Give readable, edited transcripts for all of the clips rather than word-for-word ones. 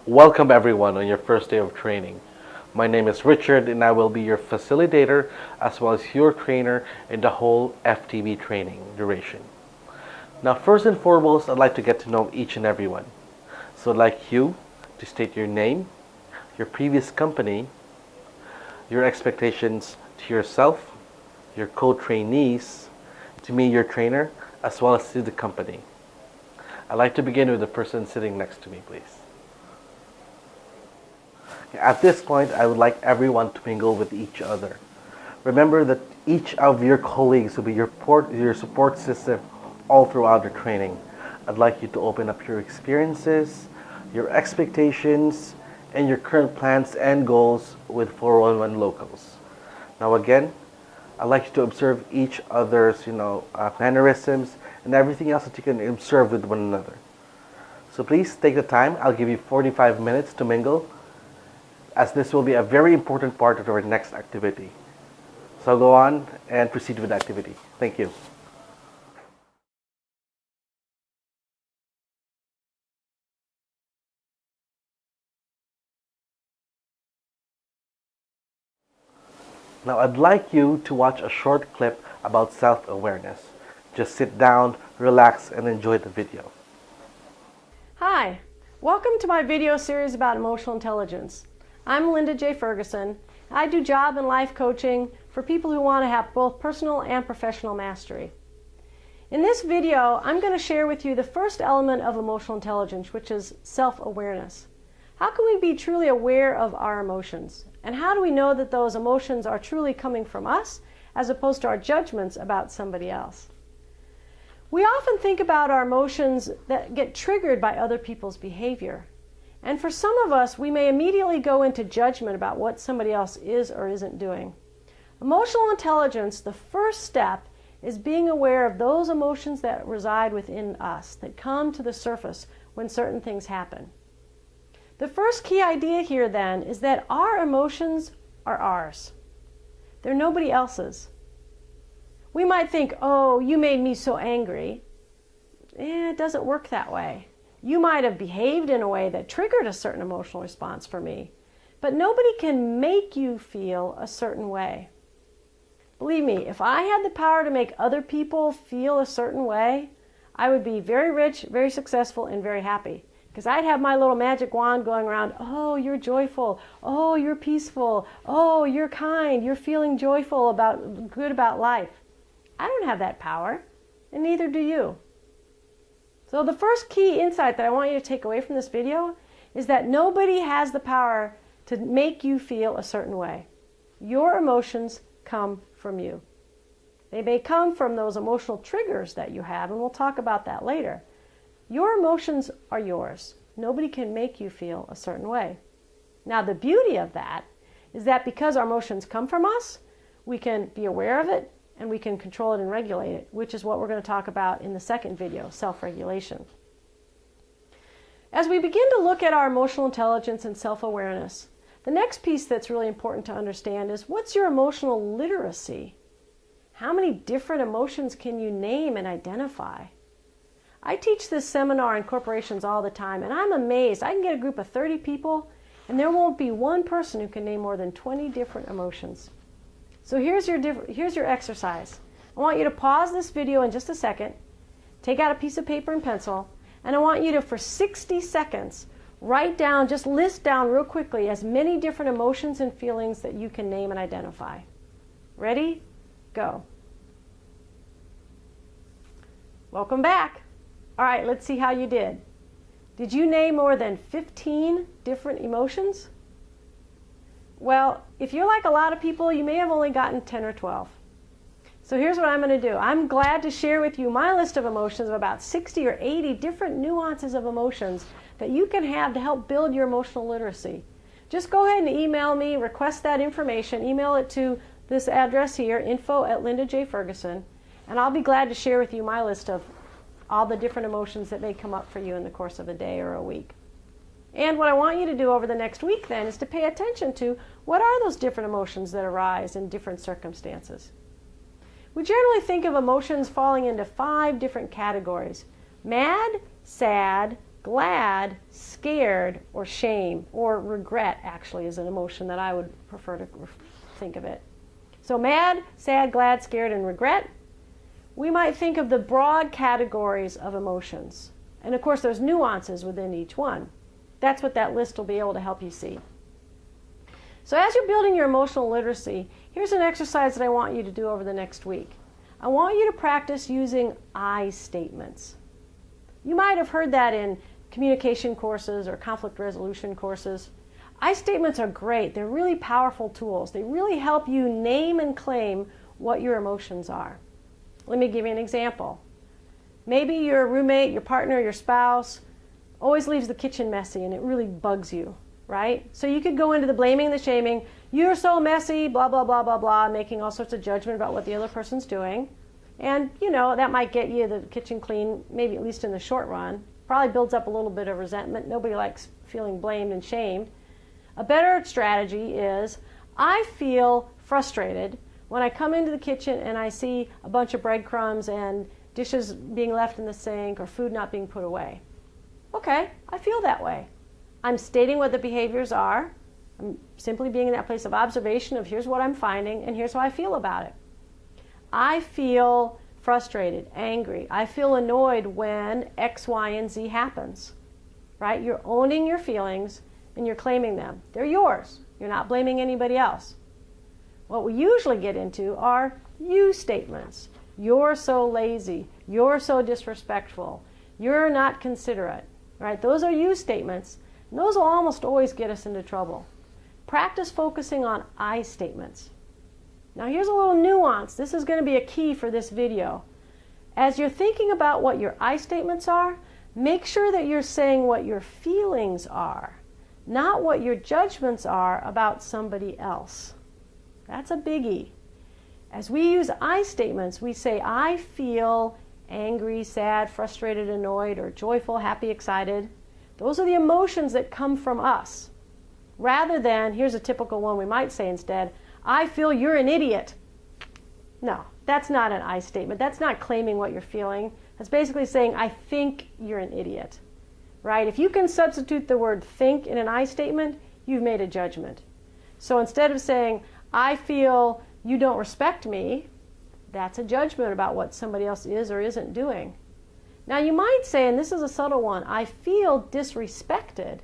Welcome everyone on your first day of training. My name is Richard and I will be your facilitator as well as your trainer in the whole FTB training duration. Now first and foremost, I'd like to get to know each and everyone. So I'd like you to state your name, your previous company, your expectations to yourself, your co-trainees, to me your trainer, as well as to the company. I'd like to begin with the person sitting next to me, please. At this point, I would like everyone to mingle with each other. Remember that each of your colleagues will be your support system all throughout the training. I'd like you to open up your experiences, your expectations, and your current plans and goals with 411 locals. Now again, I'd like you to observe each other's mannerisms and everything else that you can observe with one another. So please take the time. I'll give you 45 minutes to mingle, as this will be a very important part of our next activity. So go on and proceed with the activity. Thank you. Now I'd like you to watch a short clip about self-awareness. Just sit down, relax, and enjoy the video. Hi, welcome to my video series about emotional intelligence. I'm Linda J. Ferguson. I do job and life coaching for people who want to have both personal and professional mastery. In this video, I'm going to share with you the first element of emotional intelligence, which is self-awareness. How can we be truly aware of our emotions? And how do we know that those emotions are truly coming from us as opposed to our judgments about somebody else? We often think about our emotions that get triggered by other people's behavior. And for some of us, we may immediately go into judgment about what somebody else is or isn't doing. Emotional intelligence, the first step, is being aware of those emotions that reside within us, that come to the surface when certain things happen. The first key idea here then is that our emotions are ours. They're nobody else's. We might think, oh, you made me so angry. It doesn't work that way. You might have behaved in a way that triggered a certain emotional response for me, but nobody can make you feel a certain way. Believe me, if I had the power to make other people feel a certain way, I would be very rich, very successful, and very happy. Because I'd have my little magic wand going around, oh, you're joyful, oh, you're peaceful, oh, you're kind, you're feeling joyful, good about life. I don't have that power, and neither do you. So the first key insight that I want you to take away from this video is that nobody has the power to make you feel a certain way. Your emotions come from you. They may come from those emotional triggers that you have, and we'll talk about that later. Your emotions are yours. Nobody can make you feel a certain way. Now the beauty of that is that because our emotions come from us, we can be aware of it and we can control it and regulate it, which is what we're going to talk about in the second video, self-regulation. As we begin to look at our emotional intelligence and self-awareness, the next piece that's really important to understand is, what's your emotional literacy? How many different emotions can you name and identify? I teach this seminar in corporations all the time, and I'm amazed. I can get a group of 30 people, and there won't be one person who can name more than 20 different emotions. So here's your exercise. I want you to pause this video in just a second, take out a piece of paper and pencil, and I want you to, for 60 seconds, write down, just list down real quickly as many different emotions and feelings that you can name and identify. Ready? Go. Welcome back. All right, let's see how you did. Did you name more than 15 different emotions? Well, if you're like a lot of people, you may have only gotten 10 or 12. So here's what I'm going to do. I'm glad to share with you my list of emotions of about 60 or 80 different nuances of emotions that you can have to help build your emotional literacy. Just go ahead and email me, request that information, email it to this address here, info@LindaJFerguson, and I'll be glad to share with you my list of all the different emotions that may come up for you in the course of a day or a week. And what I want you to do over the next week then is to pay attention to, what are those different emotions that arise in different circumstances. We generally think of emotions falling into 5 different categories: mad, sad, glad, scared, or shame, or regret actually is an emotion that I would prefer to think of it. So mad, sad, glad, scared, and regret. We might think of the broad categories of emotions. And of course, there's nuances within each one. That's what that list will be able to help you see. So as you're building your emotional literacy, here's an exercise that I want you to do over the next week. I want you to practice using I statements. You might have heard that in communication courses or conflict resolution courses. I statements are great. They're really powerful tools. They really help you name and claim what your emotions are. Let me give you an example. Maybe your roommate, your partner, your spouse always leaves the kitchen messy and it really bugs you, right? So you could go into the blaming and the shaming. You're so messy, blah, blah, blah, blah, blah, making all sorts of judgment about what the other person's doing. And, you know, that might get you the kitchen clean, maybe at least in the short run. Probably builds up a little bit of resentment. Nobody likes feeling blamed and shamed. A better strategy is, I feel frustrated when I come into the kitchen and I see a bunch of breadcrumbs and dishes being left in the sink or food not being put away. Okay, I feel that way. I'm stating what the behaviors are. I'm simply being in that place of observation of here's what I'm finding and here's how I feel about it. I feel frustrated, angry. I feel annoyed when X, Y, and Z happens. Right? You're owning your feelings and you're claiming them. They're yours. You're not blaming anybody else. What we usually get into are you statements. You're so lazy. You're so disrespectful. You're not considerate. Right? Those are you statements. And those will almost always get us into trouble. Practice focusing on I statements. Now here's a little nuance. This is going to be a key for this video. As you're thinking about what your I statements are, make sure that you're saying what your feelings are, not what your judgments are about somebody else. That's a biggie. As we use I statements, we say, I feel angry, sad, frustrated, annoyed, or joyful, happy, excited. Those are the emotions that come from us. Rather than, here's a typical one we might say instead, I feel you're an idiot. No, that's not an I statement. That's not claiming what you're feeling. That's basically saying, I think you're an idiot. Right? If you can substitute the word think in an I statement, you've made a judgment. So instead of saying, I feel you don't respect me, that's a judgment about what somebody else is or isn't doing. Now you might say, and this is a subtle one, I feel disrespected.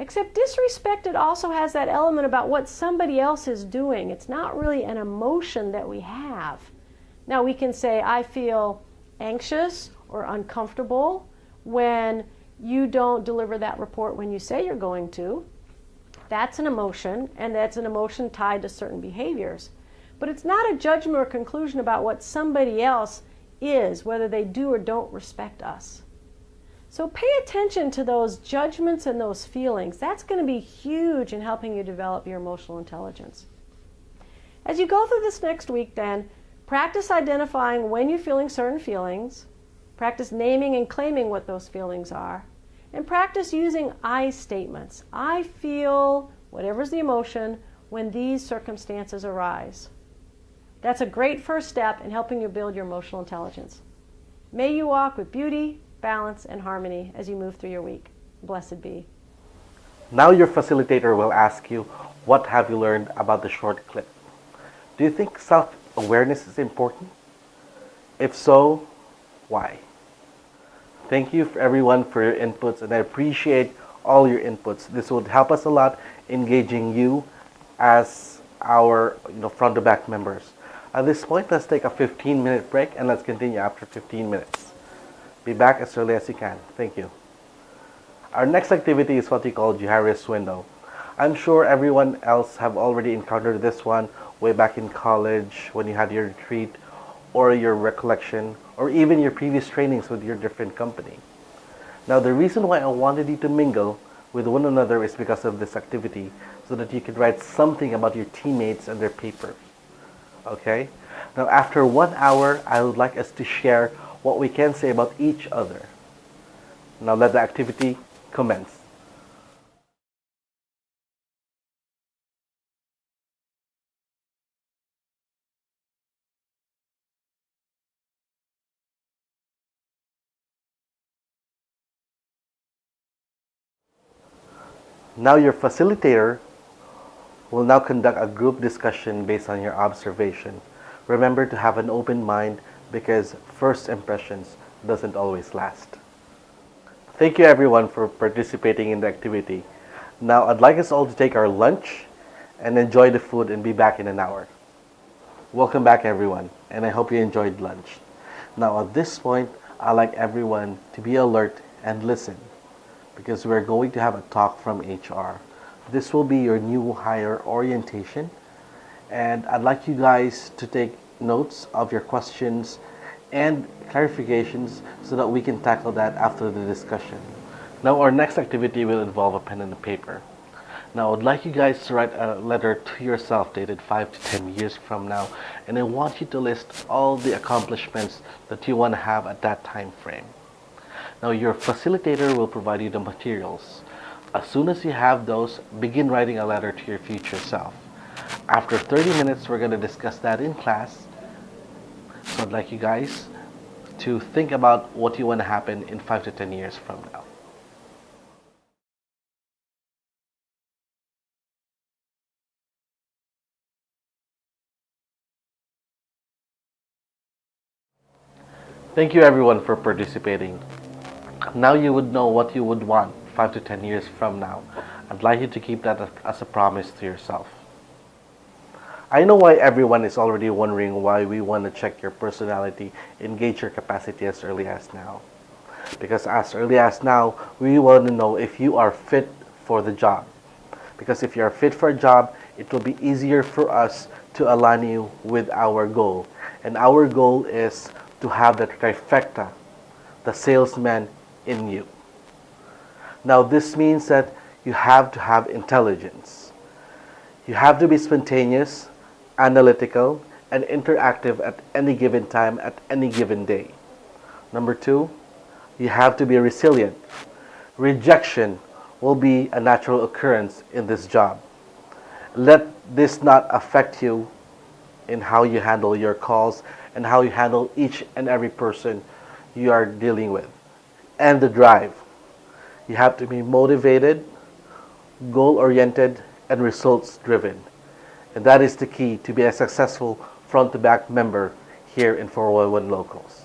Except disrespected also has that element about what somebody else is doing. It's not really an emotion that we have. Now we can say, I feel anxious or uncomfortable when you don't deliver that report when you say you're going to. That's an emotion, and that's an emotion tied to certain behaviors. But it's not a judgment or conclusion about what somebody else is, whether they do or don't respect us. So pay attention to those judgments and those feelings. That's going to be huge in helping you develop your emotional intelligence. As you go through this next week then, practice identifying when you're feeling certain feelings, practice naming and claiming what those feelings are, and practice using I statements. I feel whatever's the emotion when these circumstances arise. That's a great first step in helping you build your emotional intelligence. May you walk with beauty, balance, and harmony as you move through your week. Blessed be. Now your facilitator will ask you, what have you learned about the short clip? Do you think self-awareness is important? If so, why? Thank you for everyone for your inputs, and I appreciate all your inputs. This would help us a lot engaging you as our front to back members. At this point, let's take a 15-minute break and let's continue after 15 minutes. Be back as early as you can. Thank you. Our next activity is what we call Johari's Window. I'm sure everyone else have already encountered this one way back in college when you had your retreat or your recollection or even your previous trainings with your different company. Now the reason why I wanted you to mingle with one another is because of this activity, so that you could write something about your teammates and their paper. Okay? Now after 1 hour, I would like us to share what we can say about each other. Now let the activity commence. Now your facilitator will now conduct a group discussion based on your observation. Remember to have an open mind because first impressions doesn't always last. Thank you everyone for participating in the activity. Now I'd like us all to take our lunch and enjoy the food and be back in an hour. Welcome back everyone, and I hope you enjoyed lunch. Now at this point, I'd like everyone to be alert and listen because we're going to have a talk from HR. This will be your new hire orientation, and I'd like you guys to take notes of your questions and clarifications so that we can tackle that after the discussion. Now our next activity will involve a pen and a paper. Now I'd like you guys to write a letter to yourself dated 5 to 10 years from now, and I want you to list all the accomplishments that you want to have at that time frame. Now your facilitator will provide you the materials. As soon as you have those, begin writing a letter to your future self. After 30 minutes, we're going to discuss that in class. So I'd like you guys to think about what you want to happen in 5 to 10 years from now. Thank you everyone for participating. Now you would know what you would want 5 to 10 years from now. I'd like you to keep that as a promise to yourself. I know why everyone is already wondering why we want to check your personality and gauge your capacity as early as now. Because as early as now, we want to know if you are fit for the job. Because if you are fit for a job, it will be easier for us to align you with our goal. And our goal is to have that trifecta, the salesman in you. Now this means that you have to have intelligence. You have to be spontaneous, analytical, and interactive at any given time, at any given day. Number 2, you have to be resilient. Rejection will be a natural occurrence in this job. Let this not affect you in how you handle your calls and how you handle each and every person you are dealing with. And the drive. You have to be motivated, goal-oriented, and results-driven. And that is the key to be a successful front-to-back member here in 411 Locals.